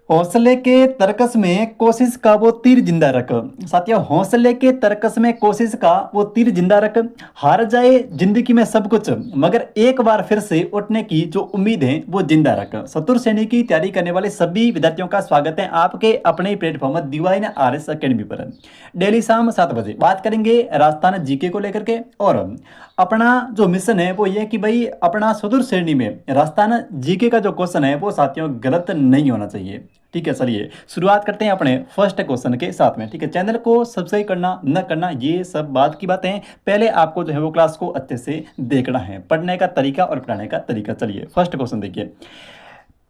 हौसले के तरकस में कोशिश का वो तीर जिंदा रख। साथियों, हौसले के तरकस में कोशिश का वो तीर जिंदा रख। हार जाए जिंदगी में सब कुछ, मगर एक बार फिर से उठने की जो उम्मीद है वो जिंदा रख। चतुर श्रेणी की तैयारी करने वाले सभी विद्यार्थियों का स्वागत है आपके अपने ही प्लेटफॉर्म डिवाइन आरएस अकेडमी पर। डेली शाम 7 बजे बात करेंगे राजस्थान जीके को लेकर के। और अपना जो मिशन है वो ये कि भाई अपना चतुर श्रेणी में राजस्थान जीके का जो क्वेश्चन है वो साथियों गलत नहीं होना चाहिए। ठीक है, चलिए शुरुआत करते हैं अपने फर्स्ट क्वेश्चन के साथ में। ठीक है, चैनल को सब्सक्राइब करना न करना ये सब बात की बातें हैं, पहले आपको जो है वो क्लास को अच्छे से देखना है, पढ़ने का तरीका और पढ़ाने का तरीका। चलिए फर्स्ट क्वेश्चन देखिए।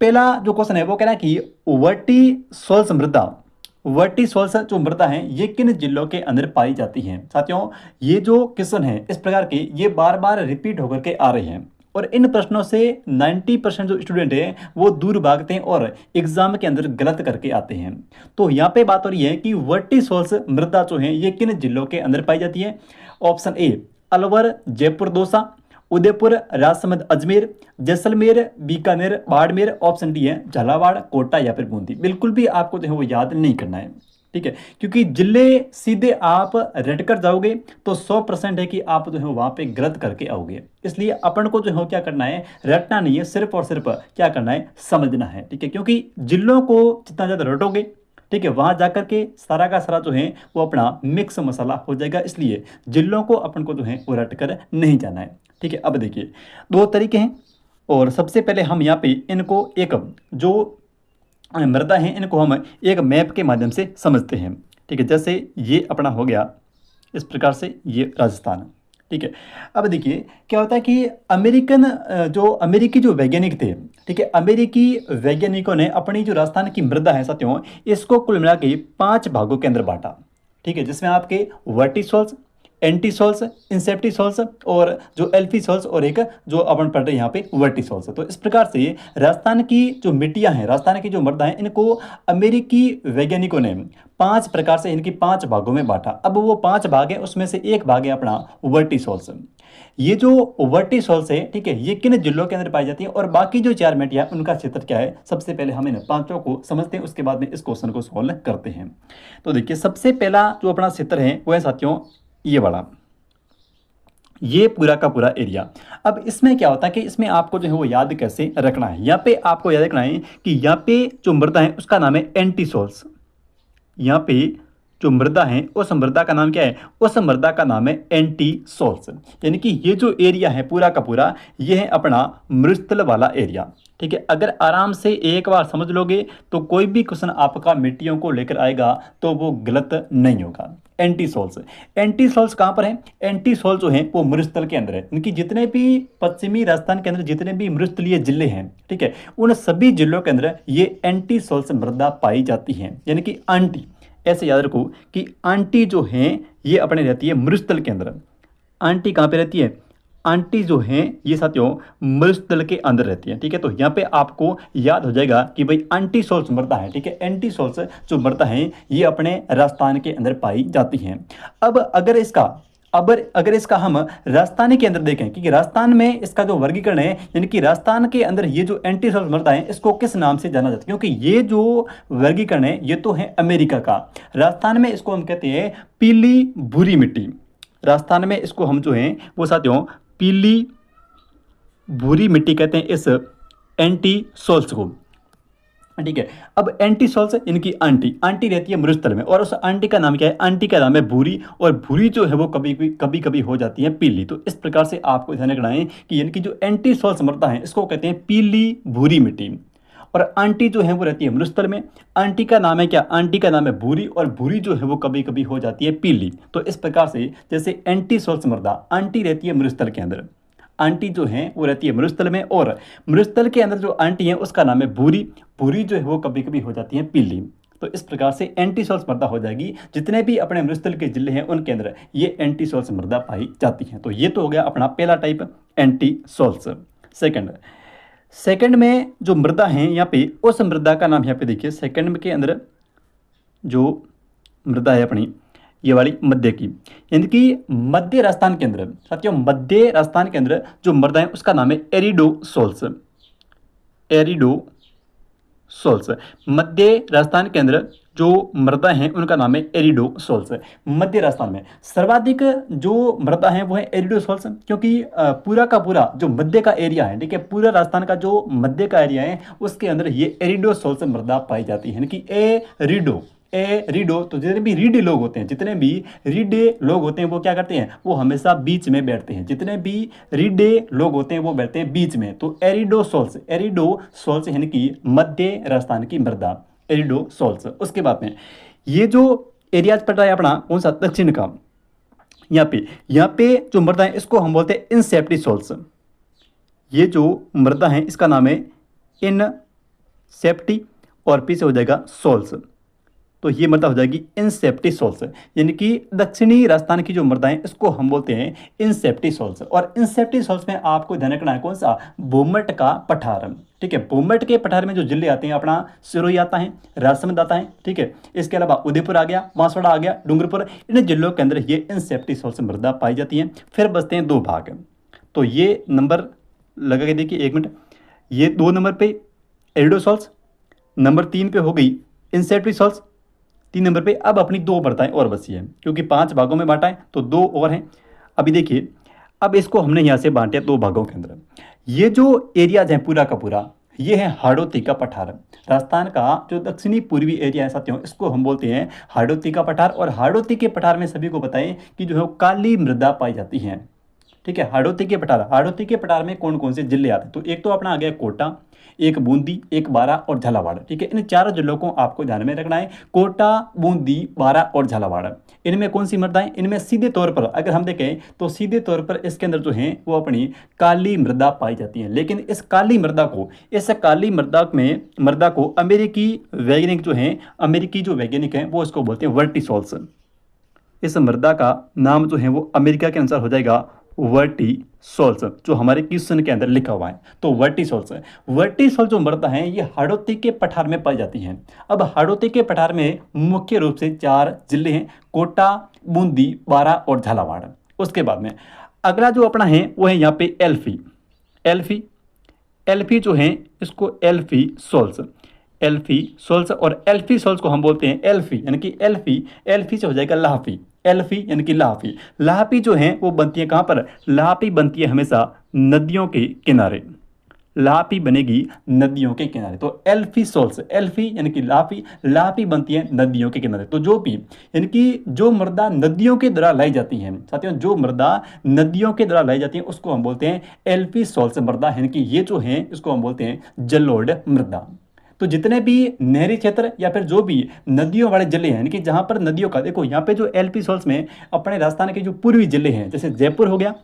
पहला जो क्वेश्चन है वो कह रहा है कि वर्टिसोल्स मृदा, वर्टिसोल्स जो मृदा है ये किन जिलों के अंदर पाई जाती है। साथियों, ये जो क्वेश्चन है इस प्रकार के ये बार बार रिपीट होकर के आ रहे हैं और इन प्रश्नों से 90% जो स्टूडेंट हैं वो दूर भागते हैं और एग्जाम के अंदर गलत करके आते हैं। तो यहाँ पे बात हो रही है कि वर्टिसोल्स मृदा जो है ये किन जिलों के अंदर पाई जाती है। Option A Alwar, Jaipur, Dausa, Udaipur, Rajsamand, Ajmer, Jaisalmer, Bikaner, Barmer. Option D है झालावाड़, कोटा या फिर बूंदी। बिल्कुल भी आपको जो है वो याद नहीं करना है। ठीक है, क्योंकि जिले सीधे आप रट कर जाओगे तो 100% है कि आप जो है वहां पे गलत करके आओगे। इसलिए अपन को जो है क्या करना है, रटना नहीं है, सिर्फ और सिर्फ क्या करना है, समझना है। ठीक है, क्योंकि जिलों को जितना ज़्यादा रटोगे, ठीक है, वहां जाकर के सारा का सारा जो है वो अपना मिक्स मसाला हो जाएगा। इसलिए जिलों को अपन को जो है वो रट कर नहीं जाना है। ठीक है, अब देखिए दो तरीके हैं और सबसे पहले हम यहाँ पे इनको एक जो मृदा है इनको हम एक मैप के माध्यम से समझते हैं। ठीक है, जैसे ये अपना हो गया इस प्रकार से, ये राजस्थान। ठीक है, अब देखिए क्या होता है कि जो अमेरिकी जो वैज्ञानिक थे, ठीक है, अमेरिकी वैज्ञानिकों ने अपनी जो राजस्थान की मृदा है साथियों इसको कुल मिला के 5 भागों के अंदर बांटा। ठीक है, जिसमें आपके वर्टिसोल्स, एंटीसोल्स, इंसेप्टिसोल्स और जो एल्फीसोल्स और एक जो अपन पढ़ रहे हैं यहाँ पे वर्टिसोल्स। तो इस प्रकार से राजस्थान की जो मिट्टियाँ हैं, राजस्थान की जो मृदा है, इनको अमेरिकी वैज्ञानिकों ने 5 प्रकार से इनकी 5 भागों में बांटा। अब वो 5 भाग है उसमें से एक भाग है अपना वर्टिसोल्स। ये जो वर्टिसोल्स है, ठीक है, ये किन जिलों के अंदर पाई जाती है और बाकी जो 4 मिट्टियाँ उनका क्षेत्र क्या है, सबसे पहले हम इन पांचों को समझते हैं, उसके बाद में इस क्वेश्चन को सॉल्व करते हैं। तो देखिए सबसे पहला जो अपना क्षेत्र है वो है साथियों ये वाला, ये पूरा का पूरा एरिया। अब इसमें क्या होता है कि इसमें आपको जो है वो याद कैसे रखना है। यहाँ पे आपको याद रखना है कि यहाँ पे जो मृदा है उसका नाम है एंटीसोल्स। यहाँ पे जो मृदा है उस मृदा का नाम क्या है, उस मृदा का नाम है एंटीसोल्स। यानी कि ये जो एरिया है पूरा का पूरा ये है अपना मृस्थल वाला एरिया। ठीक है, अगर आराम से एक बार समझ लोगे तो कोई भी क्वेश्चन आपका मिट्टियों को लेकर आएगा तो वो गलत नहीं होगा। एंटीसोल्स, एंटीसोल्स कहाँ पर है, एंटीसोल जो है वो मृस्थल के अंदर है। इनकी जितने भी पश्चिमी राजस्थान के अंदर जितने भी मृस्थलीय जिले हैं, ठीक है, उन सभी जिलों के अंदर ये एंटीसोल्स मृदा पाई जाती है। यानी कि आंटी, ऐसे याद रखो कि आंटी जो है ये अपने रहती है मृस्थल के अंदर। आंटी कहाँ पे रहती है, आंटी जो है ये साथियों मृस्थल के अंदर रहती है। ठीक है, तो यहाँ पे आपको याद हो जाएगा कि भाई एंटीसोल्स मृदा है। ठीक है, एंटीसोल्स जो मृदा है ये अपने राजस्थान के अंदर पाई जाती हैं। अब अगर इसका हम राजस्थान के अंदर देखें, क्योंकि राजस्थान में इसका जो वर्गीकरण है, यानी कि राजस्थान के अंदर ये जो एंटीसोल्स मृदा है इसको किस नाम से जाना जाता है, क्योंकि ये जो वर्गीकरण है ये तो है अमेरिका का। राजस्थान में इसको हम कहते हैं पीली भूरी मिट्टी। राजस्थान में इसको हम जो है वो साथियों पीली भूरी मिट्टी कहते हैं इस एंटीसोल्स को। ठीक है, अब एंटीसोल्स इनकी आंटी, आंटी रहती है मृस्थल में और उस आंटी का नाम क्या है, आंटी का नाम है भूरी। और भूरी जो है वो कभी कभी हो जाती है पीली। तो इस प्रकार से आपको ध्यान रखना है कि इनकी जो एंटीसोल्स मृदा है इसको कहते हैं पीली भूरी मिट्टी। और आंटी जो है वो रहती है मृस्थल में। आंटी का नाम है क्या, आंटी का नाम है भूरी और भूरी जो है वो कभी कभी हो जाती है पीली। तो इस प्रकार से जैसे एंटीसोल्स मृदा, आंटी रहती है मृस्थल के अंदर, आंटी जो है वो रहती है मृस्थल में और मृस्थल के अंदर जो आंटी है उसका नाम है भूरी। भूरी जो है वो कभी कभी हो जाती है पीली। तो इस प्रकार से एंटीसोल्स मृदा हो जाएगी। जितने भी अपने मृस्थल के जिले हैं उनके अंदर ये एंटीसोल्स मृदा पाई जाती है। तो ये तो हो गया अपना पहला टाइप एंटीसोल्स। सेकंड में जो मृदा है यहाँ पे उस मृदा का नाम यहाँ पे देखिए, सेकंड के अंदर जो मृदा है अपनी ये वाली मध्य की, यानी कि मध्य राजस्थान के अंदर साथियों, मध्य राजस्थान के अंदर जो मृदा है उसका नाम है एरिडोसोल्स। एरिडोसोल्स सोल्स। मध्य राजस्थान के अंदर जो मृदा हैं उनका नाम है एरिडोसोल्स। मध्य राजस्थान में सर्वाधिक जो मृदा है वो है एरिडोसोल्स, क्योंकि पूरा का पूरा जो मध्य का एरिया है, ठीक है, पूरा राजस्थान का जो मध्य का एरिया है उसके अंदर ये एरिडोसोल्स मृदा पाई जाती है, यानी कि रीडो। तो जितने भी रीडे लोग होते हैं, जितने भी रीडे लोग होते हैं वो क्या करते हैं, वो हमेशा बीच में बैठते हैं। जितने भी रीडे लोग होते हैं वो बैठते हैं बीच में। तो एरिडोसोल्स यानी कि मध्य राजस्थान की मृदा, एरिडोसोल्स। उसके बाद में ये जो एरियाज पड़ रहा है अपना कौन सा, दक्षिण का, यहाँ पे जो मृदा है इसको हम बोलते हैं इनसेप्टिसोल्स। ये जो मृदा है इसका नाम है इनसेप्टी और पीछे हो जाएगा सोल्स। तो ये मृदा हो जाएगी इनसेप्टिसोल्स, यानी कि दक्षिणी राजस्थान की जो मृदा है इसको हम बोलते हैं इनसेप्टिसोल्स। और इनसेप्टिसोल्स में आपको ध्यान रखना है कौन सा, भूमट का पठार, ठीक है। भूमट के पठार में जो जिले आते हैं अपना सिरोही आता है, राजसमंद आता है, ठीक है। इसके अलावा उदयपुर आ गया, बांसवाड़ा आ गया, डूंगरपुर, इन जिलों के अंदर ये इनसेप्टिसोल्स मृदा पाई जाती है। फिर बचते हैं दो भाग, तो ये नंबर लगा के देखिए 1 मिनट। ये 2 नंबर पे एरिडोसोल्स, नंबर 3 पे हो गई इनसेप्टिसोल्स, 3 नंबर पे। अब अपनी 2 मृदाएं और बची हैं, क्योंकि 5 भागों में बांटा है तो 2 और हैं। अभी देखिए, अब इसको हमने यहाँ से बांटे 2 भागों के अंदर। ये जो एरियाज हैं पूरा का पूरा, ये है हाड़ौती का पठार। राजस्थान का जो दक्षिणी पूर्वी एरिया है साथियों, इसको हम बोलते हैं हाड़ौती का पठार। और हाड़ौती के पठार में सभी को बताएं कि जो है काली मृदा पाई जाती है, ठीक है। हाड़ौती के पठार में कौन कौन से जिले आते हैं, तो एक तो अपना आ गया कोटा, एक बूंदी, एक बारा और झालावाड़, ठीक है। इन 4 जिलों को आपको ध्यान में रखना है, कोटा, बूंदी, बारा और झालावाड़। इनमें कौन सी मृदा है, इनमें सीधे तौर पर अगर हम देखें तो सीधे तौर पर इसके अंदर जो है वो अपनी काली मृदा पाई जाती है। लेकिन इस काली मृदा को अमेरिकी वैज्ञानिक हैं वो इसको बोलते हैं वर्टिसोल्स। इस मृदा का नाम जो है वो अमेरिका के अनुसार हो जाएगा वर्टिसोल्स, जो हमारे क्वेश्चन के अंदर लिखा हुआ है। तो वर्टिसोल्स जो मृदा है ये हाड़ौती के पठार में पाई जाती है। अब हाड़ौती के पठार में मुख्य रूप से 4 जिले हैं, कोटा, बूंदी, बारा और झालावाड़। उसके बाद में अगला जो अपना है वो है यहाँ पे एल्फी जो है इसको एल्फी और एल्फी सोल्स को हम बोलते हैं एल्फी, यानी कि एल्फी से हो जाएगा लाहपी जो है वो बनती है कहाँ पर, लाहपी बनती है हमेशा नदियों के किनारे, लाहपी बनेगी नदियों के किनारे। तो एल्फी यानी कि लाहपी बनती है नदियों के किनारे। तो यानी कि जो मृदा नदियों के द्वारा लाई जाती है साथियों, जो मृदा नदियों के द्वारा लाई जाती है उसको हम बोलते हैं एल्फी सोल्स मृदा, यानी कि ये जो है इसको हम बोलते हैं जलोढ़ मृदा। तो जितने भी नहरी क्षेत्र या फिर जो भी नदियों वाले जिले हैं, यानी कि जहां पर नदियों का, देखो यहाँ पे जो एलपी सोल्स में अपने राजस्थान के जो पूर्वी जिले हैं, जैसे जयपुर हो गया,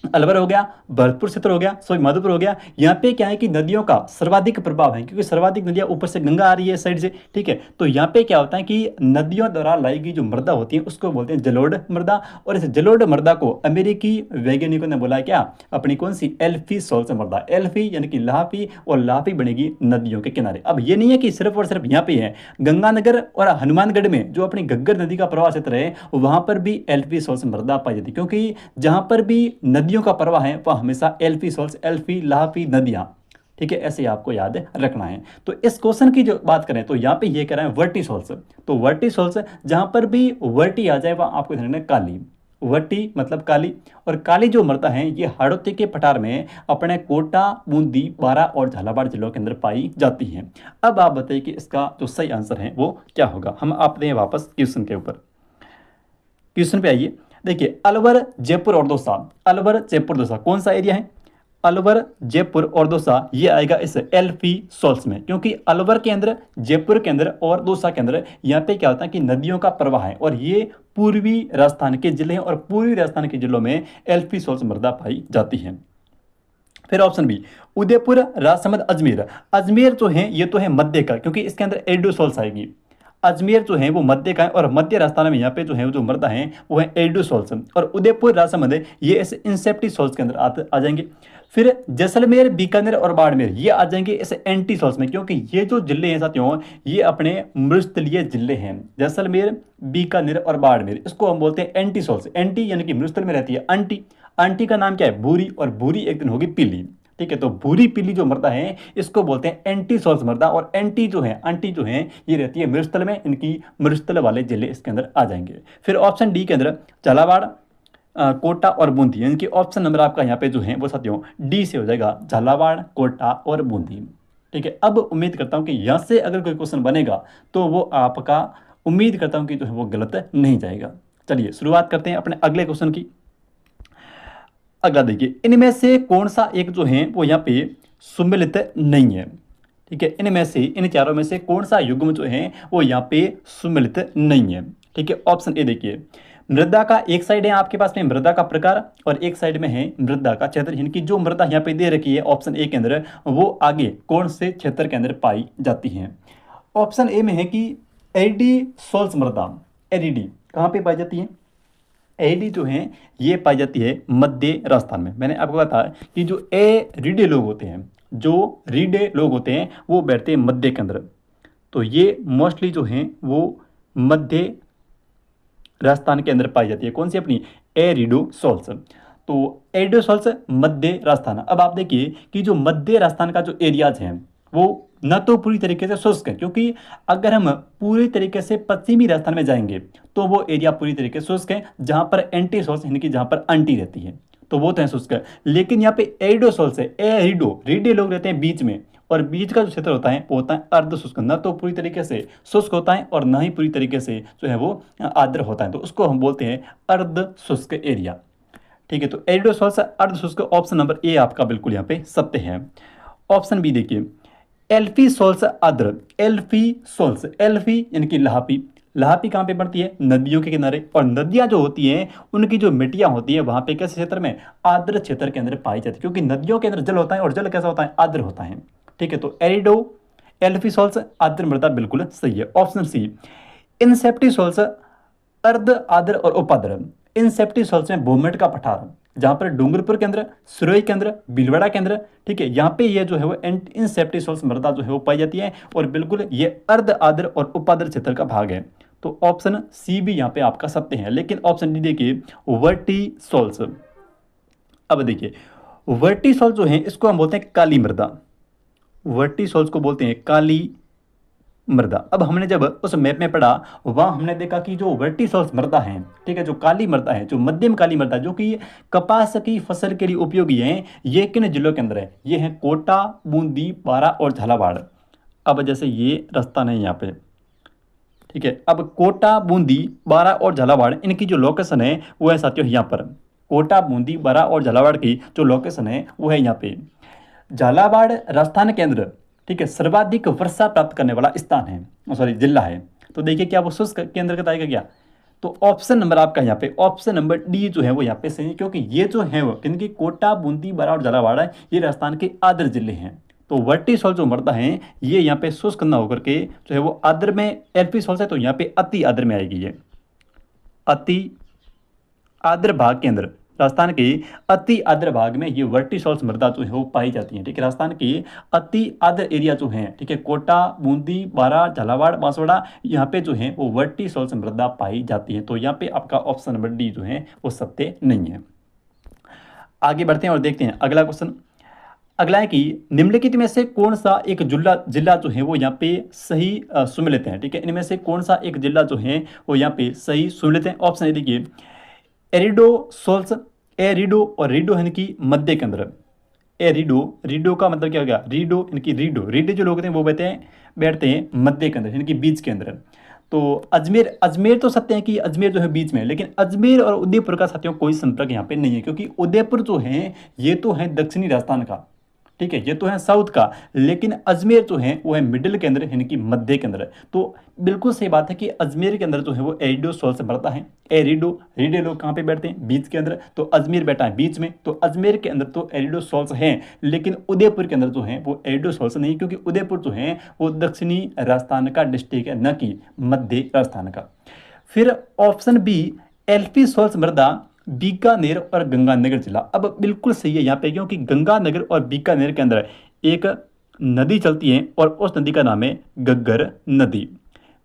अलवर हो गया, भरतपुर क्षेत्र हो गया, माधोपुर हो गया, यहाँ पे क्या है कि नदियों का सर्वाधिक प्रभाव है, क्योंकि सर्वाधिक नदियाँ ऊपर से गंगा आ रही है साइड से, ठीक है। तो यहाँ पे क्या होता है कि नदियों द्वारा लाई गई जो मृदा होती है उसको बोलते हैं जलोढ़ मृदा। और इस जलोढ़ मृदा को अमेरिकी वैज्ञानिकों ने बोला क्या, अपनी कौन सी एल्फी सोल्स मृदा, एल्फी यानी कि लाहपी, और लाहपी बनेगी नदियों के किनारे। अब ये नहीं है कि सिर्फ और सिर्फ यहाँ पे है, गंगानगर और हनुमानगढ़ में जो अपनी घग्गर नदी का प्रवाह क्षेत्र है वहां पर भी एल्फी सोल्स मृदा पाई जाती है, क्योंकि जहां पर भी नदियों का प्रवाह है वह हमेशा एल्फी सोल्स, एल्फी लाहपी नदियां, ठीक है, ऐसे आपको याद रखना है। तो इस क्वेश्चन की जो बात करें तो यहाँ पे ये कह रहा है वर्टिसोल्स। तो वर्टिसोल्स जहां पर भी वर्टी आ जाए वह आपको ध्यान रखना है काली, वर्टी मतलब काली। और काली जो मृदा है ये हाड़ौती के पठार में अपने कोटा, बूंदी, बारा और झालावाड़ जिलों के अंदर पाई जाती है। अब आप बताइए कि इसका जो सही आंसर है वो क्या होगा। हम आते हैं वापस क्वेश्चन के ऊपर, क्वेश्चन पे आइए। देखिए अलवर, जयपुर और दौसा, अलवर, जयपुर, दौसा कौन सा एरिया है, अलवर, जयपुर और दौसा ये आएगा इस एल्फी सोल्स में, क्योंकि अलवर के अंदर, जयपुर के अंदर और दौसा के अंदर यहाँ पे क्या होता है कि नदियों का प्रवाह है और ये पूर्वी राजस्थान के जिले हैं और पूर्वी राजस्थान के जिलों में एल्फी सोल्स मृदा पाई जाती है। फिर ऑप्शन बी उदयपुर, राजसमंद, अजमेर जो है ये तो है मध्य का, क्योंकि इसके अंदर एरिडोसोल्स आएगी। अजमेर जो है वो मध्य का है और मध्य राजस्थान में यहाँ पे जो है जो मृदा है वो है एरिडोसोल्स। और उदयपुर, राजसमंद ये इस इंसेप्टिसोल्स के अंदर आ जाएंगे। फिर जैसलमेर, बीकानेर और बाड़मेर ये आ जाएंगे इस एंटीसोल्स में, क्योंकि ये जो जिले हैं साथियों ये अपने मृस्थलीय जिले हैं। जैसलमेर, बीकानेर और बाड़मेर इसको हम बोलते हैं एंटीसोल्स। एंटी यानी कि मृस्थल में रहती है, अंटी का नाम क्या है भूरी, और भूरी एक दिन होगी पीली। ठीक है। तो भूरी पीली जो मृदा है इसको बोलते हैं एंटी सॉल्स मृदा, और एंटी जो है आंटी जो है ये रहती है मृस्थल में, इनकी मृस्थल वाले जिले इसके अंदर आ जाएंगे। फिर ऑप्शन डी के अंदर झालावाड़, कोटा और बूंदी, यानी कि ऑप्शन नंबर आपका यहाँ पे जो है वो साथियों डी से हो जाएगा, झालावाड़, कोटा और बूंदी। ठीक है। अब उम्मीद करता हूँ कि यहाँ से अगर कोई क्वेश्चन बनेगा तो वो आपका उम्मीद करता हूँ कि जो है वो गलत नहीं जाएगा। चलिए शुरुआत करते हैं अपने अगले क्वेश्चन की। अगला देखिए, इनमें से कौन सा एक जो है वो यहाँ पे सुमेलित नहीं है। ठीक है, इनमें से इन चारों में से कौन सा युग्म जो है वो यहाँ पे सुमेलित नहीं है। ठीक है, ऑप्शन ए देखिए, मृदा का एक साइड है आपके पास में मृदा का प्रकार और एक साइड में है मृदा का क्षेत्र, इनकी जो मृदा यहाँ पे दे रखी है ऑप्शन ए के अंदर वो आगे कौन से क्षेत्र के अंदर पाई जाती है। ऑप्शन ए में है कि एडी सोल्स मृदा, एडीडी कहाँ पे पाई जाती है, एडी जो है ये पाई जाती है मध्य राजस्थान में। मैंने आपको कहा था कि जो ए रीडे लोग होते हैं, जो रीडे लोग होते हैं वो बैठते हैं मध्य के अंदर, तो ये मोस्टली जो हैं वो मध्य राजस्थान के अंदर पाई जाती है। कौन सी, अपनी एरिडोसोल्स। तो एरिडोसोल्स मध्य राजस्थान। अब आप देखिए कि जो मध्य राजस्थान का जो एरियाज हैं वो न तो पूरी तरीके से शुष्क है, क्योंकि अगर हम पूरी तरीके से पश्चिमी राजस्थान में जाएंगे तो वो एरिया पूरी तरीके से शुष्क है, जहां पर एंटी सोल्स यानी कि जहां पर आंटी रहती है तो वो तो है शुष्क है। लेकिन यहाँ पे एरिडोसोल्स है, एरिडो रीडे लोग रहते हैं बीच में, और बीच का जो क्षेत्र होता है वो होता है अर्ध शुष्क, न तो पूरी तरीके से शुष्क होता है और न ही पूरी तरीके से जो है वो आर्द्र होता है, तो उसको हम बोलते हैं अर्ध शुष्क एरिया। ठीक है, तो एरिडोसोल्स अर्ध शुष्क, ऑप्शन नंबर ए आपका बिल्कुल यहाँ पे सत्य है। ऑप्शन बी देखिए, एल्फी सोल्स आर्द्र, एल्फी सोल्स, एल्फी यानी कि लहापी, लहापी कहाँ पे पड़ती है, नदियों के किनारे, और नदियां जो होती हैं उनकी जो मिट्टियां होती है वहां पे कैसे क्षेत्र में, आर्द्र क्षेत्र के अंदर पाई जाती है, क्योंकि नदियों के अंदर जल होता है और जल कैसा होता है, आर्द्र होता है। ठीक है, तो एरिडो एल्फी सोल्स आर्द्र मृदा बिल्कुल सही है। ऑप्शन सी, इंसेप्टी सोल्स अर्ध आर्द्र और उपाद्र, इंसेप्टी सोल्स में भूमट का पठार, जहां पर डूंगरपुर के अंदर, सुरई के अंदर, भीलवाड़ा के अंदर, ठीक है, यहाँ पे ये जो है वो इंसेप्टी सोल्स मृदा जो है वो पाई जाती है, और बिल्कुल ये अर्ध आर्द्र और उपाद्र क्षेत्र का भाग है। तो ऑप्शन सी भी यहाँ पे आपका सत्य है। लेकिन ऑप्शन डी देखिए, वर्टिसोल्स। अब देखिए वर्टिसोल जो है इसको हम बोलते हैं काली मृदा, वर्टिसोल्स को बोलते हैं काली मृदा। अब हमने जब उस मैप में पढ़ा वहां हमने देखा कि जो वर्टिसोल्स मृदा है, ठीक है, जो काली मृदा है, जो मध्यम काली मृदा जो कि कपास की फसल के लिए उपयोगी है, ये किन जिलों के अंदर है, ये है कोटा, बूंदी, बारा और झालावाड़। अब जैसे ये रास्ता नहीं यहाँ पे, ठीक है, अब कोटा, बूंदी, बारा और झालावाड़ इनकी जो लोकेशन है वो है साथियों यहाँ पर, कोटा, बूंदी, बारा और झालावाड़ की जो लोकेशन है वो है यहाँ पे। झालावाड़ राजस्थान के अंदर, ठीक है, सर्वाधिक वर्षा प्राप्त करने वाला स्थान है, सॉरी जिला है। तो देखिए क्या वो शुष्क के अंतर्गत आएगा क्या, तो ऑप्शन नंबर आपका यहाँ पे ऑप्शन नंबर डी जो है वो यहाँ पे सही है, क्योंकि ये जो है वो क्योंकि कोटा, बूंदी, बारा और झालावाड़ है ये राजस्थान के आर्द्र जिले हैं। तो वर्टिसोल जो मृदा है ये यहाँ पे शुष्क न होकर के जो है वो आर्द्र में, एल्पिसोल है तो यहाँ पे अति आर्द्र में आएगी, ये अति आर्द्र भाग के अंदर, राजस्थान के अति आर्द्र भाग में ये वर्टिसोल्स मृदा जो है वो पाई जाती है। ठीक है, राजस्थान की अति आर्द्र एरिया जो है, ठीक है, कोटा, बूंदी, बारा, झालावाड़, बांसवाड़ा, यहाँ पे जो है वो वर्टिसोल्स मृदा पाई जाती है। तो यहाँ पे आपका ऑप्शन नंबर डी जो है वो सत्य नहीं है। आगे बढ़ते हैं और देखते हैं अगला क्वेश्चन। अगला है कि निम्नलिखित में से कौन सा एक जिला जो है वो यहाँ पे सही सुमेलित है। ठीक है, इनमें से कौन सा एक जिला जो है वो यहाँ पे सही सुमेलित है। ऑप्शन ए देखिए, एरिडोसोल्स, एरिडो और रीडो है इनकी मध्य के अंदर, एरिडो, रीडो का मतलब क्या हो गया, रीडो इनकी रीडो, रीडे जो लोग होते हैं वो बैठते हैं मध्य के अंदर, इनकी बीच के अंदर। तो अजमेर, अजमेर तो सत्य है कि अजमेर जो है बीच में, लेकिन अजमेर और उदयपुर का साथियों कोई संपर्क यहाँ पे नहीं है, क्योंकि उदयपुर जो है ये तो है दक्षिणी राजस्थान का, ठीक है, ये तो है साउथ का, लेकिन अजमेर जो है वो है मिडिल के अंदर, इनकी मध्य के अंदर। तो बिल्कुल सही बात है कि अजमेर के अंदर जो है वो एरिडोसोल से बढ़ता है, एरिडो, रीडे लोग कहाँ पे बैठते हैं, बीच के अंदर, तो अजमेर बैठा है बीच में, तो अजमेर के अंदर तो एरिडोसोल्स हैं, लेकिन उदयपुर के अंदर जो है वो एरिडोसोल्स नहीं, क्योंकि उदयपुर जो है वो दक्षिणी राजस्थान का डिस्ट्रिक्ट है, न कि मध्य राजस्थान का। फिर ऑप्शन बी, एल्पिसोल्स मृदा बीकानेर और गंगानगर जिला। अब बिल्कुल सही है यहाँ पे, क्योंकि गंगानगर और बीकानेर के अंदर एक नदी चलती है और उस नदी का नाम है घग्गर नदी।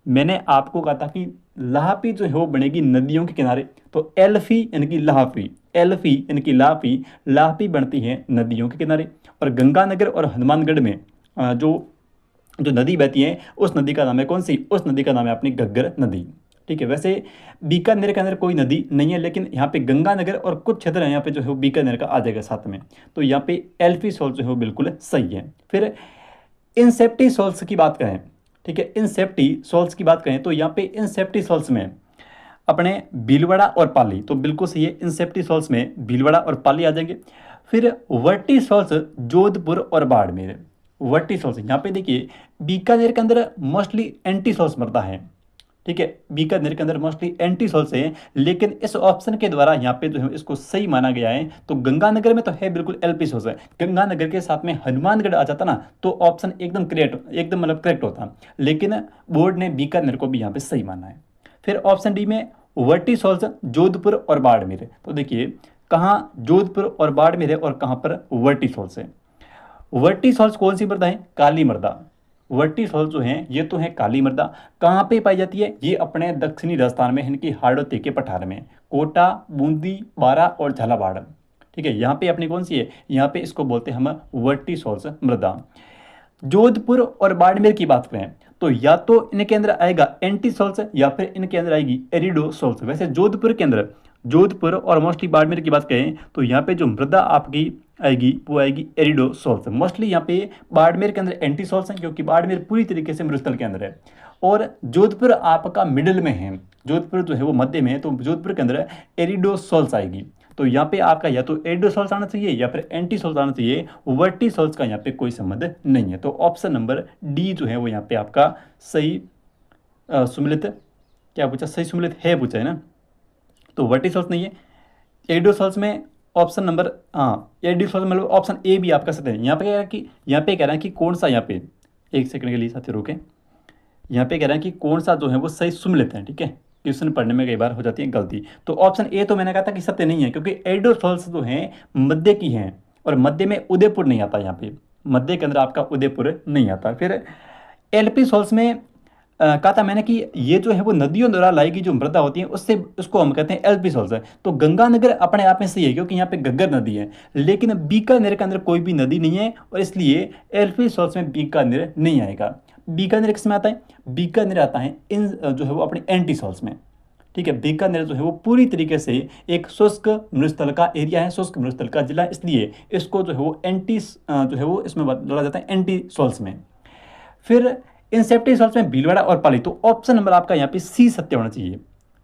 मैंने आपको कहा था कि लाहपी जो है वो बनेगी नदियों के किनारे, तो एल्फी यानी कि लाहपी, एल्फी यानी कि लाहपी, लाहपी बनती है नदियों के किनारे। और गंगानगर और हनुमानगढ़ में जो जो नदी बहती है उस नदी का नाम है कौन सी, उस नदी का नाम है अपनी घग्गर नदी। ठीक है, वैसे बीकानेर के अंदर कोई नदी नहीं है, लेकिन यहाँ पे गंगानगर और कुछ क्षेत्र है यहाँ पे जो है वो बीकानेर का आ जाएगा साथ में। तो यहाँ पे एल्फी सॉल्ट जो है वो बिल्कुल सही है। फिर इंसेप्टी सॉल्ट्स की बात करें, ठीक है, इंसेप्टी सॉल्ट्स की बात करें तो यहाँ पे इंसेप्टी सॉल्ट्स में अपने भीलवाड़ा और पाली, तो बिल्कुल सही है, इंसेप्टी सॉल्ट्स में भीलवाड़ा और पाली आ जाएंगे। फिर वर्टी सॉल्ट्स जोधपुर और बाड़मेर, वर्टी सॉल्ट्स यहाँ पे देखिए बीकानेर के अंदर मोस्टली एंटी सॉल्ट्स मरता है। ठीक है, बीकानेर के अंदर मोस्टली एंटी सॉल्ट्स हैं, लेकिन इस ऑप्शन के द्वारा यहाँ पे जो है इसको सही माना गया है। तो गंगानगर में तो है बिल्कुल एलपी सॉल्ट्स है, गंगानगर के साथ में हनुमानगढ़ आ जाता ना तो ऑप्शन एकदम करेक्ट, एकदम मतलब करेक्ट होता, लेकिन बोर्ड ने बीकानेर को भी यहाँ पे सही माना है। फिर ऑप्शन डी में वर्टी सॉल्ट्स जोधपुर और बाड़मेर, तो देखिए कहाँ जोधपुर और बाड़मेर है और कहाँ पर वर्टी सॉल्ट्स है। वर्टी सॉल्ट्स कौन सी मृदा है, काली मृदा। वर्टी सॉल्ट जो हैं ये तो है काली मृदा, कहाँ पे पाई जाती है, ये अपने दक्षिणी राजस्थान में इनकी हाड़ौती के पठार में, कोटा, बूंदी, बारा और झालावाड़। ठीक है, यहाँ पे अपनी कौन सी है, यहाँ पे इसको बोलते हैं हम वर्टी सॉल्ट्स मृदा। जोधपुर और बाड़मेर की बात करें तो या तो इनके अंदर आएगा एंटी सॉल्ट्स या फिर इनके अंदर आएगी एरिडो सॉल्ट्स। वैसे जोधपुर के अंदर, जोधपुर और मोस्टली बाड़मेर की बात करें तो यहाँ पे जो मृदा आपकी आएगी वो आएगी एरिडो सॉल्ट्स। मोस्टली यहाँ पे बाड़मेर के अंदर एंटी सॉल्ट्स हैं क्योंकि बाड़मेर पूरी तरीके से मरुस्थल के अंदर है, और जोधपुर आपका मिडिल में है, जोधपुर जो है वो मध्य में है, तो जोधपुर के अंदर एरिडो सॉल्ट्स आएगी। तो यहाँ पे आपका या तो एरिडो सॉल्ट्स आना चाहिए या फिर एंटी सॉल्ट्स आना चाहिए, वर्टी सॉल्ट्स का यहाँ पे कोई संबंध नहीं है। तो ऑप्शन नंबर डी जो है वो यहाँ पे आपका सही सुमिलित, क्या पूछा, सही सुमिलित है पूछा है ना, तो वर्टी सॉल्ट्स नहीं है। एरिडो सॉल्ट्स में ऑप्शन नंबर, हाँ एरिडो सॉल्ट्स मतलब ऑप्शन ए भी आपका सही है। यहाँ पे कह रहा है कि, यहाँ पे कह रहा है कि कौन सा, यहाँ पे एक सेकंड के लिए साथी रोके, यहाँ पे कह रहा है कि कौन सा जो है वो सही सुमिलित है। ठीक है, क्वेश्चन पढ़ने में कई बार हो जाती है गलती। तो ऑप्शन ए तो मैंने कहा था कि सत्य नहीं है क्योंकि एरिडो सॉल्ट्स जो हैं मध्य की हैं, और मध्य में उदयपुर नहीं आता, यहाँ पे मध्य के अंदर आपका उदयपुर नहीं आता। फिर एलपी सॉल्ट्स में कहा था मैंने कि ये जो है वो नदियों द्वारा लाई गई जो मृदा होती है उससे, उसको हम कहते हैं एलपी सॉल्ट्स है। तो गंगानगर अपने आप में सही है क्योंकि यहाँ पे घग्गर नदी है, लेकिन बीकानेर के अंदर कोई भी नदी नहीं है और इसलिए एलपी सॉल्ट्स में बीकानेर नहीं आएगा। बीकानेर किस में आता है, बीकानेर आता है इन जो है वो अपने एंटी सॉल्ट्स में। ठीक है, बीकानेर जो है वो पूरी तरीके से एक शुष्क मरुस्थल का एरिया है, शुष्क मरुस्थल का जिला, इसलिए इसको जो है वो एंटी जो है वो इसमें डाला जाता है एंटी सॉल्ट्स में। फिर इंसेप्टी सॉल्ट्स में भीलवाड़ा और पाली, तो ऑप्शन नंबर आपका यहाँ पे सी सत्य होना चाहिए।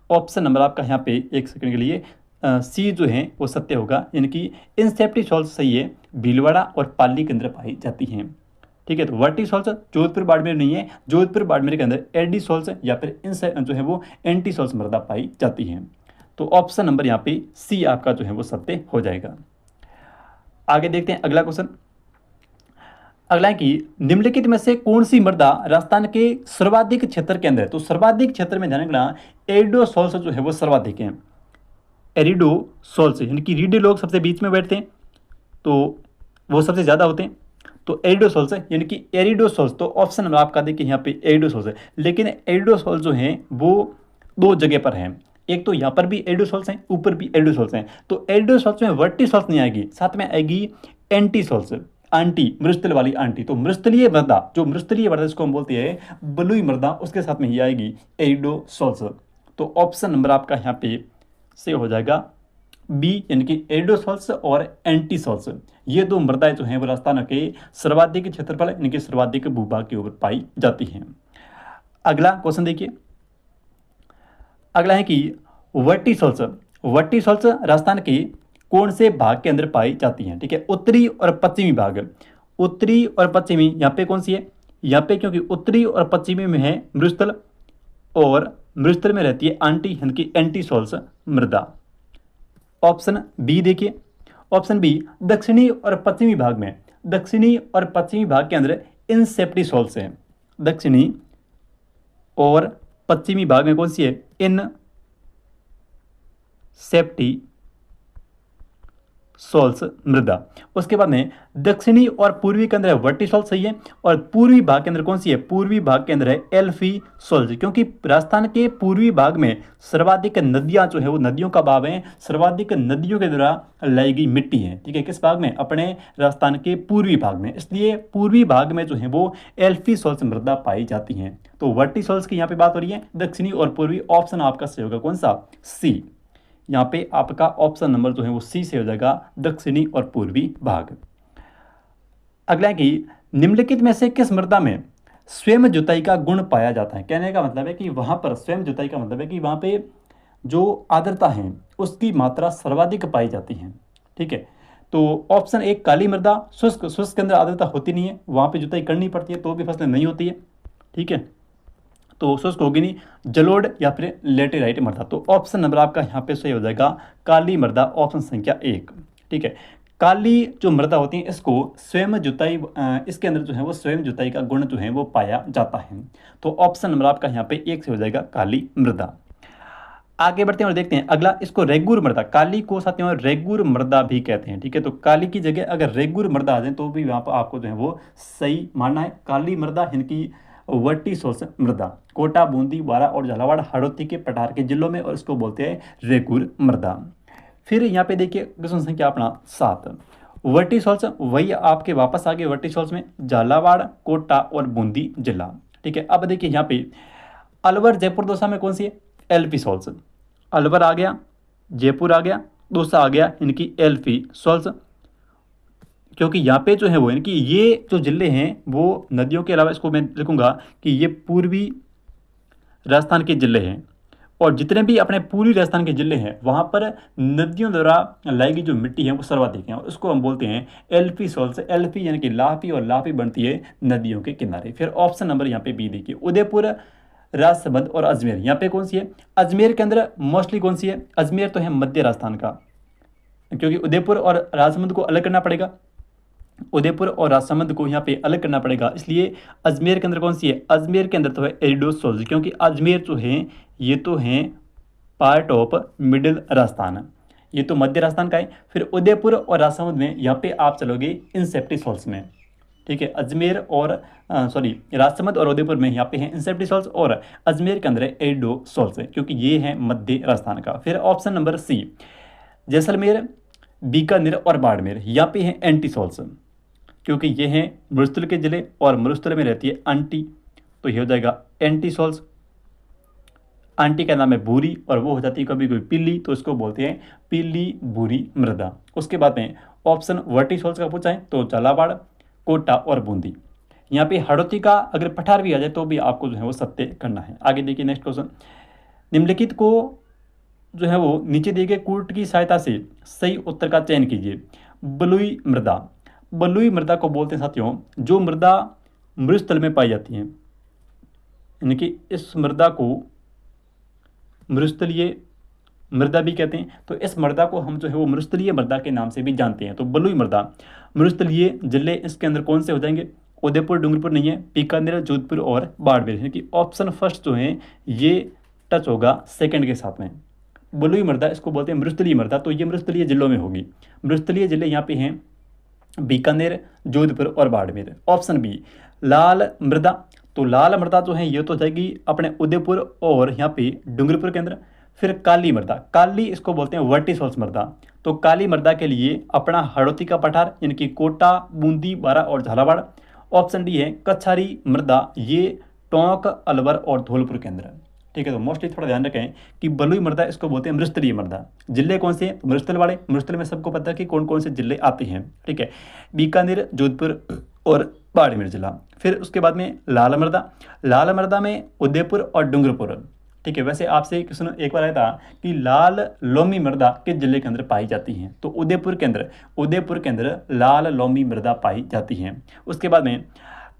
ऑप्शन नंबर आपका यहाँ पे एक सेकंड के लिए सी जो है वो सत्य होगा, यानी कि इंसेप्टी सॉल्ट्स सही है, भीलवाड़ा और पाली के अंदर पाई जाती हैं। ठीक है, तो वर्टी सॉल्ट्स जोधपुर बाड़मेर नहीं है, जोधपुर बाड़मेर के अंदर एडी सॉल्ट्स या फिर इन जो है वो एंटी सॉल्ट्स मृदा पाई जाती हैं। तो ऑप्शन नंबर यहाँ पे सी आपका जो है वो सत्य हो जाएगा। आगे देखते हैं अगला क्वेश्चन। अगला है कि निम्नलिखित में से कौन सी मृदा राजस्थान के सर्वाधिक क्षेत्र के अंदर है, तो सर्वाधिक क्षेत्र में ध्यान रखना एरिडो सॉल्ट्स जो है वो सर्वाधिक हैं, एरिडो सॉल्ट्स यानी कि रीडे लोग सबसे बीच में बैठते हैं तो वो सबसे ज़्यादा होते हैं, तो एरिडोसोल्स है यानी कि एरिडोसोल्स। तो ऑप्शन नंबर आपका देखिए यहाँ पे एरिडोसोल्स है, लेकिन एरिडोसोल्स जो हैं वो दो जगह पर हैं, एक तो यहाँ पर भी एरिडोसोल्स हैं, ऊपर भी एरिडोसोल्स हैं। तो एरिडोसोल्स में वर्टिसोल्स नहीं आएगी, साथ में आएगी एंटीसोल्स, आंटी मृस्थल वाली आंटी। तो मृस्थलीय मृदा, जो मृस्थलीय मृदा जिसको हम बोलते हैं बलुई मृदा, उसके साथ में ही आएगी एरिडोसोल्स। तो ऑप्शन नंबर आपका यहाँ पे से हो जाएगा बी, यानी कि एरिडोसोल्स और एंटीसोल्स। ये दो मृदाएं जो हैं वो राजस्थान के सर्वाधिक क्षेत्रफल यानी कि सर्वाधिक भूभाग के ऊपर पाई जाती हैं। अगला क्वेश्चन देखिए, अगला है कि वर्टिसोल्स, वर्टिसोल्स राजस्थान के कौन से भाग के अंदर पाई जाती हैं। ठीक है, उत्तरी और पश्चिमी भाग, उत्तरी और पश्चिमी यहाँ पे कौन सी है, यहाँ पे क्योंकि उत्तरी और पश्चिमी में है मृस्थल और मृस्थल में रहती है आंटी यानी कि एंटीसोल्स मृदा। ऑप्शन बी देखिए, ऑप्शन बी दक्षिणी और पश्चिमी भाग में, दक्षिणी और पश्चिमी भाग के अंदर इंसेप्टिसोल्स हैं, दक्षिणी और पश्चिमी भाग में कौन सी है, इन सेप्टी सॉल्स मृदा। उसके बाद में दक्षिणी और पूर्वी के अंदर है वर्टिसॉल्स सही है, और पूर्वी भाग के अंदर कौन सी है, पूर्वी भाग के अंदर है एल्फी सॉल्स, क्योंकि राजस्थान के पूर्वी भाग में सर्वाधिक नदियां जो है वो नदियों का भाव है, सर्वाधिक नदियों के द्वारा लाई गई मिट्टी है। ठीक है, किस भाग में, अपने राजस्थान के पूर्वी भाग में, इसलिए पूर्वी भाग में जो है वो एल्फी सॉल्स मृदा पाई जाती हैं। तो वर्टिसॉल्स की यहाँ पे बात हो रही है, दक्षिणी और पूर्वी। ऑप्शन आपका सही होगा कौन सा, सी। यहाँ पे आपका ऑप्शन नंबर जो है वो सी से हो जाएगा, दक्षिणी और पूर्वी भाग। अगला है कि निम्नलिखित में से किस मृदा में स्वयं जुताई का गुण पाया जाता है। कहने का मतलब है कि वहां पर स्वयं जुताई का मतलब है कि वहां पे जो आर्द्रता है उसकी मात्रा सर्वाधिक पाई जाती है। ठीक है, तो ऑप्शन एक काली मृदा, शुष्क, शुष्क के अंदर आर्द्रता होती नहीं है, वहां पे जुताई करनी पड़ती है तो भी फसलें नहीं होती है। ठीक है, तो शुष्क होगी नहीं, जलोढ़ या फिर लेटेराइट मृदा। तो ऑप्शन नंबर आपका यहाँ पे सही हो जाएगा, काली मृदा, ऑप्शन संख्या 1। ठीक है, काली जो मृदा होती है इसको स्वयं जुताई, इसके अंदर जो है वो स्वयं जुताई का गुण जो है वो पाया जाता है। तो ऑप्शन नंबर आपका यहाँ पे 1 से हो जाएगा, काली मृदा। आगे बढ़ते हैं और देखते हैं अगला, इसको रेगुर मृदा, काली को साथियों रेगुर मृदा भी कहते हैं। ठीक है, तो काली की जगह अगर रेगुर मृदा आ जाए तो भी वहाँ पर आपको जो है वो सही मानना है। काली मृदा इनकी वर्टिसॉल्स मृदा, कोटा, बूंदी, बारा और झालावाड़, हाड़ौती के पठार के जिलों में, और इसको बोलते हैं रेगुर मृदा। फिर यहाँ पे देखिए क्वेश्चन संख्या अपना 7, वर्टिसॉल्स, वही आपके वापस आ गए वर्टिसॉल्स में, झालावाड़, कोटा और बूंदी जिला। ठीक है, अब देखिए यहाँ पे अलवर, जयपुर, दौसा में कौन सी है, एल्फी सॉल्स। अलवर आ गया, जयपुर आ गया, दौसा आ गया, इनकी एल्फी सॉल्स, क्योंकि यहाँ पे जो है वो इनकी ये जो जिले हैं वो नदियों के अलावा, इसको मैं लिखूंगा कि ये पूर्वी राजस्थान के जिले हैं, और जितने भी अपने पूर्वी राजस्थान के जिले हैं वहाँ पर नदियों द्वारा लाई गई जो मिट्टी है वो सर्वाधिक है, और उसको हम बोलते हैं एल्फी सॉल्स। एल्फी यानी कि लाफी, और लाफी बनती है नदियों के किनारे। फिर ऑप्शन नंबर यहाँ पे बी देखिए, उदयपुर, राजसमंद और अजमेर। यहाँ पे कौन सी है, अजमेर के अंदर मोस्टली कौन सी है, अजमेर तो है मध्य राजस्थान का, क्योंकि उदयपुर और राजसमंद को अलग करना पड़ेगा, उदयपुर और राजसमंद को यहाँ पे अलग करना पड़ेगा, इसलिए अजमेर के अंदर कौन सी है, अजमेर के अंदर तो है एरिडोसोल्स, क्योंकि अजमेर जो है ये तो है पार्ट ऑफ मिडिल राजस्थान, ये तो मध्य राजस्थान का है। फिर उदयपुर और राजसमंद में यहाँ पे आप चलोगे इंसेप्टिसॉल्स में। ठीक है, अजमेर और राजसमंद और उदयपुर में यहाँ पे है इंसेप्टिसॉल्स, और अजमेर के अंदर है एरिडोसोल्स है, क्योंकि ये है मध्य राजस्थान का। फिर option number C, Jaisalmer, Bikaner और बाड़मेर, यहाँ पे है एंटीसॉल्स, क्योंकि ये हैं मरुस्थल के जिले, और मरुस्थल में रहती है आंटी, तो ये हो जाएगा एंटीसॉल्स। आंटी का नाम है भूरी, और वो हो जाती है कभी कभी पीली, तो इसको बोलते हैं पीली भूरी मृदा। उसके बाद में ऑप्शन वर्टिसॉल्स का पूछा है तो झालावाड़, कोटा और बूंदी। यहाँ पे हाड़ौती का अगर पठार भी आ जाए तो भी आपको जो है वो सत्य करना है। आगे देखिए नेक्स्ट क्वेश्चन, निम्नलिखित को जो है वो नीचे दिए गए कूट की सहायता से सही उत्तर का चयन कीजिए। बलुई मृदा, बलुई मृदा को बोलते हैं साथियों जो मृदा मरुस्थल में पाई जाती है, यानी कि इस मृदा को मरुस्थलीय मृदा भी कहते हैं। तो इस मृदा को हम जो है वो मरुस्थलीय मृदा के नाम से भी जानते हैं। तो बलुई मृदा, मरुस्थलीय जिले इसके अंदर कौन से हो जाएंगे, उदयपुर, डूंगरपुर नहीं है, बीकानेर, जोधपुर और बाड़मेर, यानी कि ऑप्शन फर्स्ट जो है ये टच होगा सेकंड के साथ में। बलुई मृदा इसको बोलते हैं मरुस्थलीय मृदा, तो ये मरुस्थलीय जिलों में होगी। मरुस्थलीय जिले यहाँ पे हैं बीकानेर, जोधपुर और बाड़मेर। ऑप्शन बी लाल मृदा, तो लाल मृदा जो है ये तो जाएगी अपने उदयपुर और यहाँ पे डूंगरपुर के अंदर। फिर काली मृदा, काली इसको बोलते हैं वर्टिसॉल्स मृदा, तो काली मृदा के लिए अपना हाड़ौती का पठार यानी कि कोटा, बूंदी, बारा और झालावाड़। ऑप्शन डी है कछारी मृदा, ये टोंक, अलवर और धौलपुर के अंदर। ठीक है, तो मोस्टली थोड़ा ध्यान रखें कि बलुई मृदा इसको बोलते हैं मरुस्थलीय मृदा। जिले कौन से हैं, मरुस्थल वाले, मरुस्थल में सबको पता है कि कौन कौन से जिले आते हैं। ठीक है, बीकानेर, जोधपुर और बाड़मेर जिला। फिर उसके बाद में लाल मृदा, लाल मृदा में उदयपुर और डूंगरपुर। ठीक है, वैसे आपसे क्वेश्चन एक बार आया था कि लाल लोमी मृदा किस जिले के अंदर पाई जाती है, तो उदयपुर के अंदर लाल लोमी मृदा पाई जाती है। उसके बाद में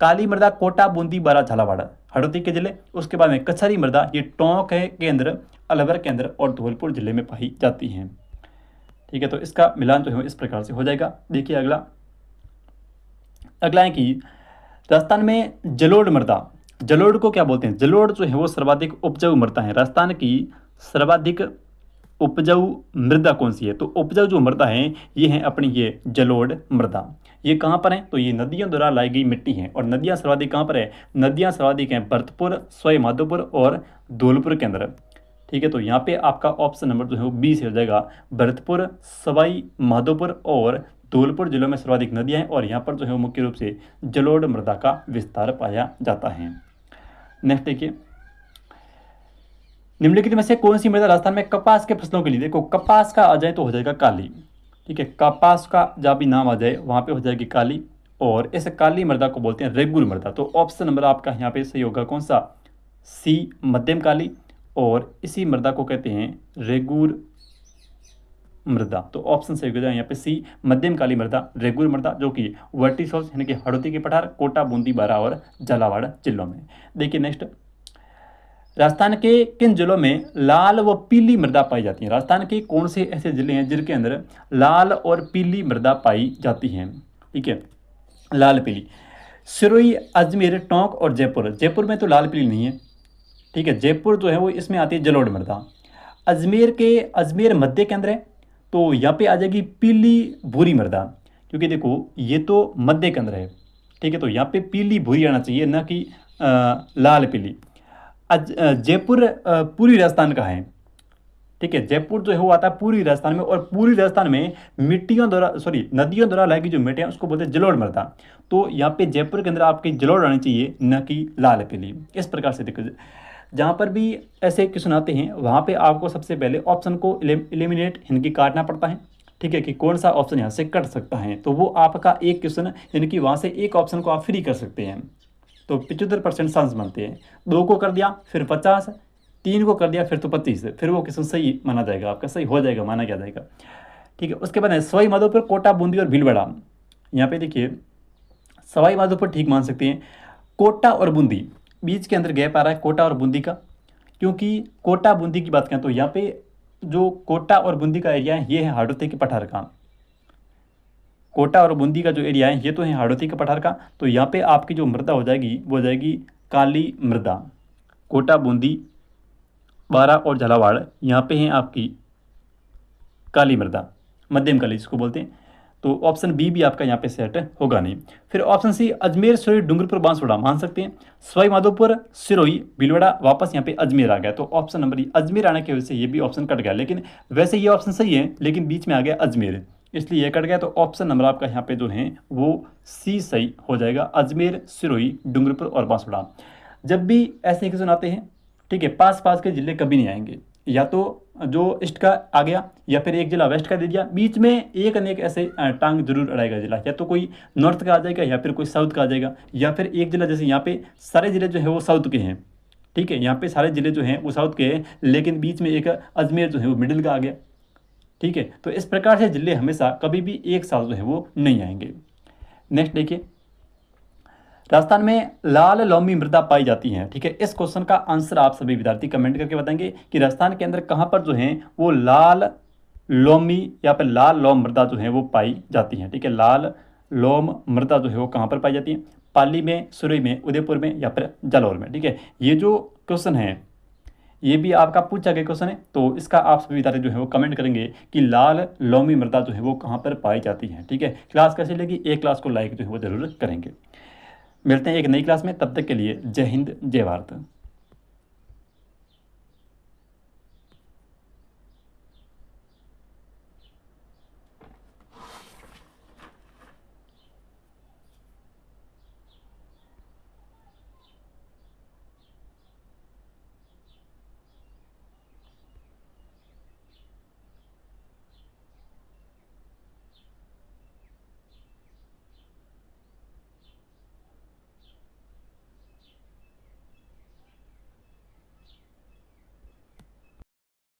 काली मृदा कोटा, बूंदी, बारा, झालावाड़ हाड़ौती के जिले। उसके बाद में कछारी मृदा ये टोंक है के अंदर, अलवर के अंदर और धौलपुर जिले में पाई जाती हैं। ठीक है, तो इसका मिलान जो है इस प्रकार से हो जाएगा। देखिए अगला है कि राजस्थान में जलोढ़ मृदा, जलोढ़ को क्या बोलते हैं, जलोढ़ जो है वो सर्वाधिक उपजाऊ मृदा है, राजस्थान की सर्वाधिक उपजाऊ मृदा कौन सी है? तो उपजाऊ जो मृदा है ये है अपनी ये जलोढ़ मृदा। ये कहाँ पर है? तो ये नदियों द्वारा लाई गई मिट्टी है। और नदियाँ सर्वाधिक कहाँ पर है? नदियाँ सर्वाधिक हैं भरतपुर, सवाई माधोपुर और धौलपुर के अंदर। ठीक है, तो यहाँ पे आपका ऑप्शन नंबर जो है वो 20 हो जाएगा। भरतपुर, सवाई माधोपुर और धौलपुर जिलों में सर्वाधिक नदियाँ हैं और यहाँ पर जो है वो मुख्य रूप से जलोढ़ मृदा का विस्तार पाया जाता है। नेक्स्ट देखिए, निम्नलिखित में से कौन सी मृदा राजस्थान में कपास के फसलों के लिए, देखो कपास का आ जाए तो हो जाएगा काली। ठीक है, कपास का जहाँ भी नाम आ जाए वहाँ पे हो जाएगी काली। और इस काली मृदा को बोलते हैं रेगुर मृदा। तो ऑप्शन नंबर आपका यहाँ पे सही होगा कौन सा? सी, मध्यम काली। और इसी मृदा को कहते हैं रेगुर मृदा। तो ऑप्शन सही हो जाए यहाँ पे सी, मध्यम काली मृदा, रेगुर मृदा, जो कि वर्टिसोर्स यानी कि हड़ौती के पठार, कोटा, बूंदी, बारा और झालावाड़ जिलों में। देखिए नेक्स्ट, राजस्थान के किन जिलों में लाल व पीली मृदा पाई जाती है? राजस्थान के कौन से ऐसे जिले हैं जिनके अंदर लाल और पीली मृदा पाई जाती है? ठीक है, लाल पीली, सिरोही, अजमेर, टोंक और जयपुर। जयपुर में तो लाल पीली नहीं है। ठीक है, जयपुर जो है वो इसमें आती है जलोढ़ मृदा। अजमेर मध्य के अंदर है, तो यहाँ पे आ जाएगी पीली भूरी मृदा, क्योंकि देखो ये तो मध्य के अंदर है। ठीक है, तो यहाँ पे पीली भूरी आना चाहिए, ना कि लाल पीली। जयपुर पूर्वी राजस्थान का है। ठीक है, जयपुर जो है वो आता है पूर्वी राजस्थान में। और पूर्वी राजस्थान में नदियों द्वारा लाई गई जो मिट्टी है उसको बोलते हैं जलोढ़ मृदा। तो यहाँ पे जयपुर के अंदर आपकी जलोढ़ आनी चाहिए, न कि लाल पीली। इस प्रकार से देखो, जहाँ पर भी ऐसे क्वेश्चन आते हैं वहाँ पे आपको सबसे पहले ऑप्शन को एलिमिनेट यानी कि काटना पड़ता है। ठीक है, कि कौन सा ऑप्शन यहाँ से कट सकता है, तो वो आपका एक क्वेश्चन यानी कि वहाँ से एक ऑप्शन को आप फ्री कर सकते हैं। तो 75% चांस बनते हैं। 2 को कर दिया फिर 50, 3 को कर दिया फिर तो 25, फिर वो क्वेश्चन सही माना जाएगा, आपका सही हो जाएगा, माना क्या जाएगा। ठीक है, उसके बाद है सवाई माधोपुर, कोटा, बूंदी और भीलवाड़ा। यहाँ पे देखिए सवाई माधोपुर ठीक मान सकते हैं। कोटा और बूंदी बीच के अंदर गैप आ रहा है कोटा और बूंदी का, क्योंकि कोटा बूंदी की बात करें तो यहाँ पे जो कोटा और बूंदी का एरिया है ये है हाड़ौती के पठार का। कोटा और बूंदी का जो एरिया है ये तो है हाड़ौती के पठार का। तो यहाँ पे आपकी जो मृदा हो जाएगी वो हो जाएगी काली मृदा। कोटा, बूंदी, बारा और झालावाड़ यहाँ पे हैं आपकी काली मृदा, मध्यम काली जिसको बोलते हैं। तो ऑप्शन बी भी आपका यहाँ पे सेट होगा नहीं। फिर ऑप्शन सी, अजमेर, सिरोही, डूंगरपुर, बांसवाड़ा मान सकते हैं। सवाई माधोपुर, सिरोही, भीलवाड़ा, वापस यहाँ पे अजमेर आ गया। तो ऑप्शन नंबर अजमेर आने की वजह से ये भी ऑप्शन कट गया, लेकिन वैसे ये ऑप्शन सही है लेकिन बीच में आ गया अजमेर, इसलिए ये कट गया। तो ऑप्शन नंबर आपका यहाँ पे जो है वो सी सही हो जाएगा, अजमेर, सिरोही, डूंगरपुर और बांसवाड़ा। जब भी ऐसे क्वेश्चन आते हैं, ठीक है, पास पास के जिले कभी नहीं आएंगे, या तो जो ईस्ट का आ गया या फिर एक जिला वेस्ट का दे दिया, बीच में एक न एक ऐसे टांग जरूर अड़ाएगा जिला, या तो कोई नॉर्थ का आ जाएगा या फिर कोई साउथ का आ जाएगा, या फिर एक जिला, जैसे यहाँ पे सारे जिले जो है वो साउथ के हैं। ठीक है, यहाँ पे सारे जिले जो हैं वो साउथ के हैं, लेकिन बीच में एक अजमेर जो है वो मिडिल का आ गया। ठीक है, तो इस प्रकार से जिले हमेशा कभी भी एक साथ जो है वो नहीं आएंगे। नेक्स्ट देखिए, राजस्थान में लाल लोमी मृदा पाई जाती है। ठीक है, इस क्वेश्चन का आंसर आप सभी विद्यार्थी कमेंट करके बताएंगे कि राजस्थान के अंदर कहाँ पर जो है वो लाल लोमी या फिर लाल लोम मृदा जो है वो पाई जाती है। ठीक है, लाल लोम मृदा जो है वो कहाँ पर पाई जाती है? पाली में, सिरोही में, उदयपुर में या फिर जालौर में। ठीक है, ये जो क्वेश्चन है ये भी आपका पूछा गया क्वेश्चन है, तो इसका आप सभी विद्यार्थी जो है वो कमेंट करेंगे कि लाल लोमी मृदा जो है वो कहाँ पर पाई जाती है। ठीक है, क्लास कैसी लगी? एक क्लास को लाइक जो है वो जरूर करेंगे। मिलते हैं एक नई क्लास में, तब तक के लिए जय हिंद, जय भारत।